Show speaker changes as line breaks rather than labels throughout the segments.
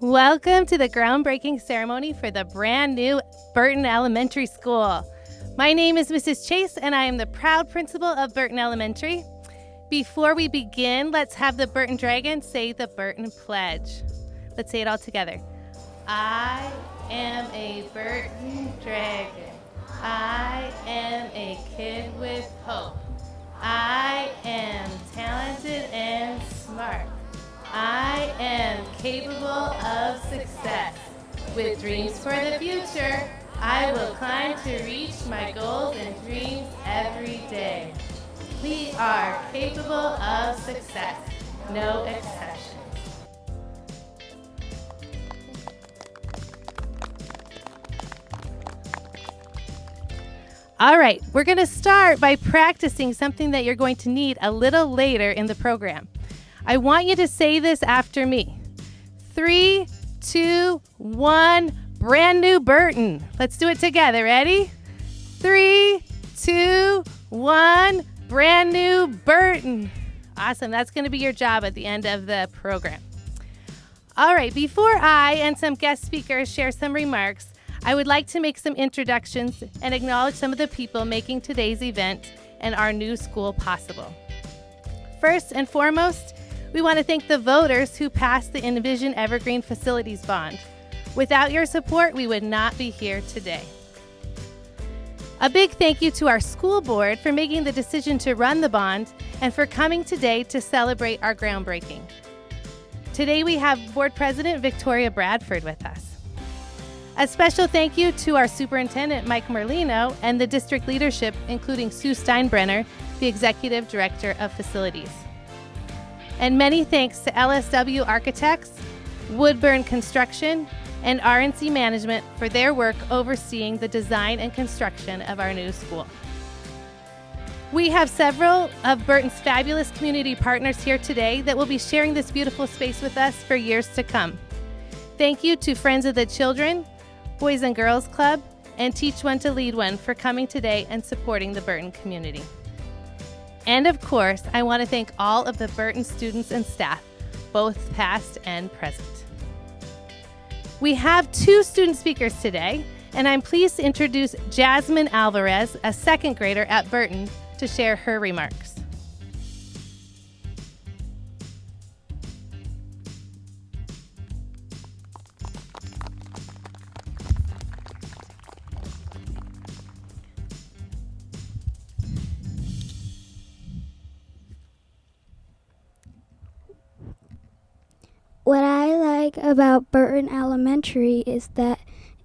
Welcome to the groundbreaking ceremony for the brand new Burton Elementary School. My name is Mrs. Chase and I am the proud principal of Burton Elementary. Before we begin, let's have the Burton Dragon say the Burton Pledge. Let's say it all together. I am a Burton Dragon. I am a kid with hope. I am talented and smart. I am capable of success. With dreams for the future, I will climb to reach my goals and dreams every day. We are capable of success, no exceptions. All right, we're going to start by practicing something that you're going to need a little later in the program. I want you to say this after me. 3, 2, 1, brand new Burton. Let's do it together. Ready? 3, 2, 1, brand new Burton. Awesome. That's going to be your job at the end of the program. All right. Before I and some guest speakers share some remarks, I would like to make some introductions and acknowledge some of the people making today's event and our new school possible. First and foremost, we want to thank the voters who passed the Envision Evergreen Facilities Bond. Without your support, we would not be here today. A big thank you to our school board for making the decision to run the bond and for coming today to celebrate our groundbreaking. Today we have Board President Victoria Bradford with us. A special thank you to our Superintendent Mike Merlino and the district leadership, including Sue Steinbrenner, the Executive Director of Facilities. And many thanks to LSW Architects, Woodburn Construction, and RNC Management for their work overseeing the design and construction of our new school. We have several of Burton's fabulous community partners here today that will be sharing this beautiful space with us for years to come. Thank you to Friends of the Children, Boys and Girls Club, and Teach One to Lead One for coming today and supporting the Burton community. And of course, I want to thank all of the Burton students and staff, both past and present. We have 2 student speakers today, and I'm pleased to introduce Jasmine Alvarez, a second grader at Burton, to share her remarks.
What I like about Burton Elementary is that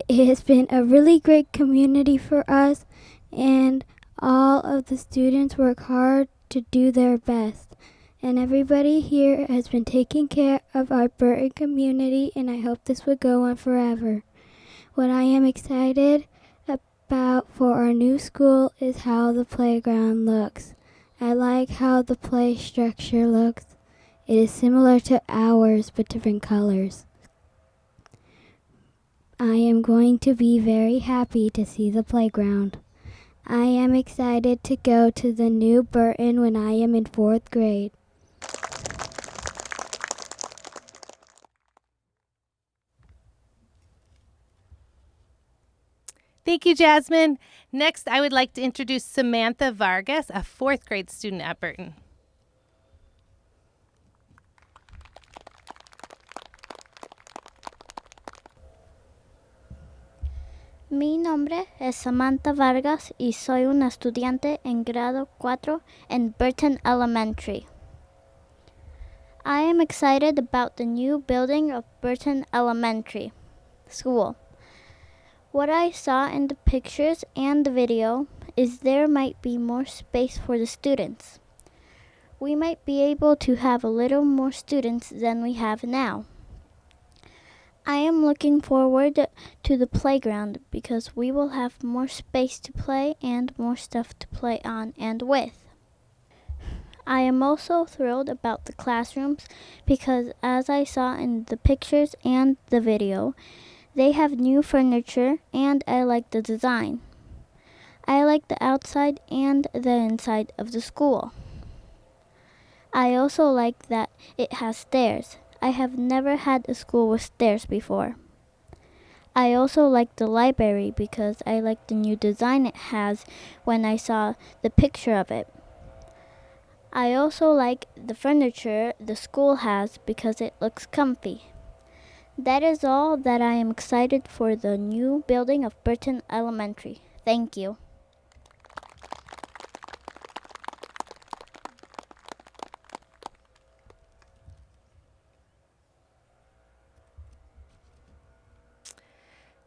it has been a really great community for us, and all of the students work hard to do their best. And everybody here has been taking care of our Burton community, and I hope this would go on forever. What I am excited about for our new school is how the playground looks. I like how the play structure looks. It is similar to ours, but different colors. I am going to be very happy to see the playground. I am excited to go to the new Burton when I am in 4th grade.
Thank you, Jasmine. Next, I would like to introduce Samantha Vargas, a 4th grade student at Burton.
Mi nombre es Samantha Vargas y soy una estudiante en grado 4 in Burton Elementary. I am excited about the new building of Burton Elementary School. What I saw in the pictures and the video is there might be more space for the students. We might be able to have a little more students than we have now. I am looking forward to the playground because we will have more space to play and more stuff to play on and with. I am also thrilled about the classrooms because as I saw in the pictures and the video, they have new furniture and I like the design. I like the outside and the inside of the school. I also like that it has stairs. I have never had a school with stairs before. I also like the library because I like the new design it has when I saw the picture of it. I also like the furniture the school has because it looks comfy. That is all that I am excited for the new building of Burton Elementary. Thank you.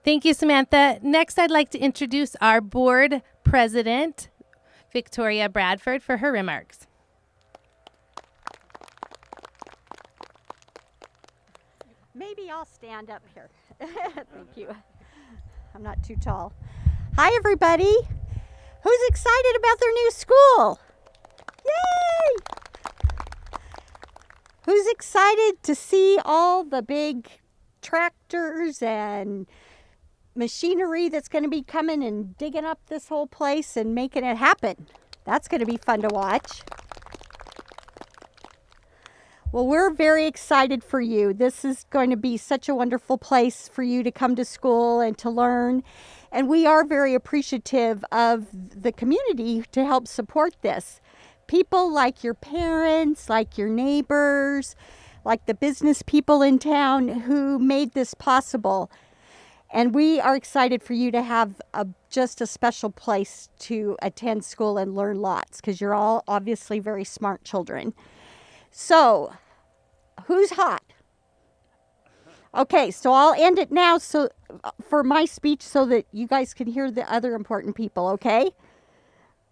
Thank you, Samantha. Next, I'd like to introduce our board president, Victoria Bradford, for her remarks.
Maybe I'll stand up here. Thank you. I'm not too tall. Hi, everybody. Who's excited about their new school? Yay! Who's excited to see all the big tractors and machinery that's going to be coming and digging up this whole place and making it happen? That's going to be fun to watch. Well, we're very excited for you. This is going to be such a wonderful place for you to come to school and to learn. And we are very appreciative of the community to help support this. People like your parents, like your neighbors, like the business people in town who made this possible. And we are excited for you to have just a special place to attend school and learn lots, because you're all obviously very smart children. So, who's hot? Okay, so I'll end it now for my speech so that you guys can hear the other important people, okay?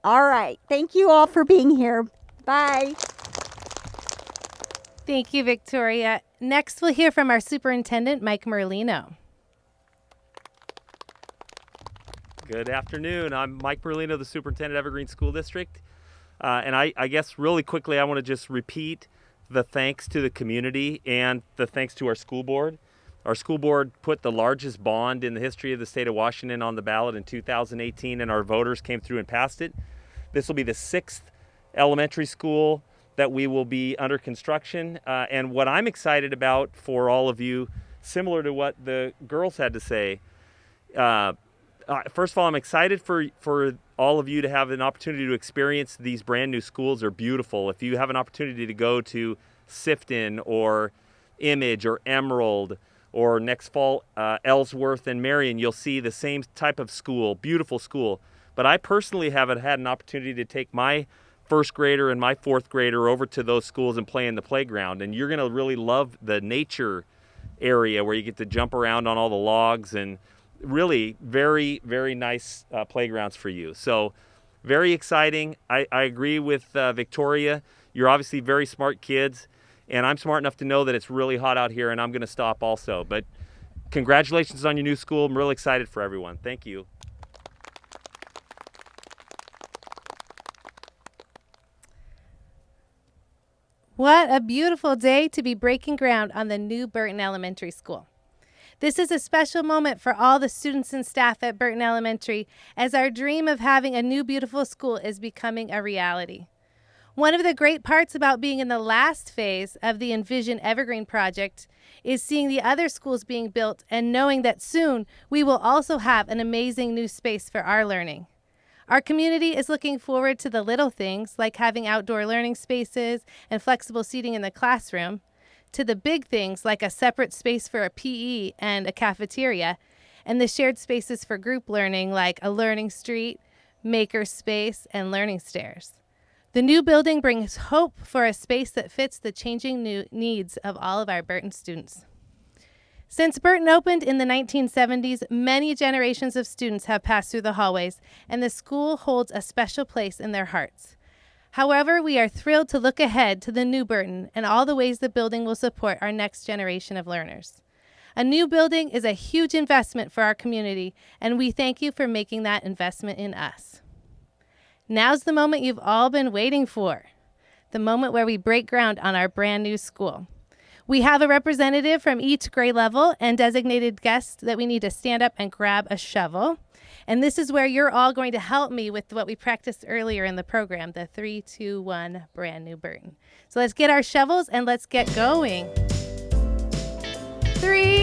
All right. Thank you all for being here. Bye.
Thank you, Victoria. Next, we'll hear from our superintendent, Mike Merlino.
Good afternoon. I'm Mike Merlino, the superintendent of Evergreen School District. And I guess really quickly, I want to just repeat the thanks to the community and the thanks to our school board. Our school board put the largest bond in the history of the state of Washington on the ballot in 2018, and our voters came through and passed it. This will be the 6th elementary school that we will be under construction. And what I'm excited about for all of you, similar to what the girls had to say, first of all, I'm excited for all of you to have an opportunity to experience these brand new schools. They're beautiful. If you have an opportunity to go to Sifton or Image or Emerald or next fall Ellsworth and Marion, you'll see the same type of school, beautiful school. But I personally haven't had an opportunity to take my first grader and my fourth grader over to those schools and play in the playground. And you're going to really love the nature area where you get to jump around on all the logs, and really very, very nice playgrounds for you. So very exciting. I agree with Victoria. You're obviously very smart kids, and I'm smart enough to know that it's really hot out here, and I'm going to stop also. But congratulations on your new school. I'm really excited for everyone. Thank you.
What a beautiful day to be breaking ground on the new Burton Elementary School. This is a special moment for all the students and staff at Burton Elementary, as our dream of having a new beautiful school is becoming a reality. One of the great parts about being in the last phase of the Envision Evergreen project is seeing the other schools being built and knowing that soon we will also have an amazing new space for our learning. Our community is looking forward to the little things like having outdoor learning spaces and flexible seating in the classroom, to the big things like a separate space for a PE and a cafeteria, and the shared spaces for group learning like a learning street, maker space, and learning stairs. The new building brings hope for a space that fits the changing needs of all of our Burton students. Since Burton opened in the 1970s, many generations of students have passed through the hallways, and the school holds a special place in their hearts. However, we are thrilled to look ahead to the new Burton and all the ways the building will support our next generation of learners. A new building is a huge investment for our community, and we thank you for making that investment in us. Now's the moment you've all been waiting for, the moment where we break ground on our brand new school. We have a representative from each grade level and designated guests that we need to stand up and grab a shovel. And this is where you're all going to help me with what we practiced earlier in the program, the 3, 2, 1 brand new Burton. So let's get our shovels and let's get going. 3,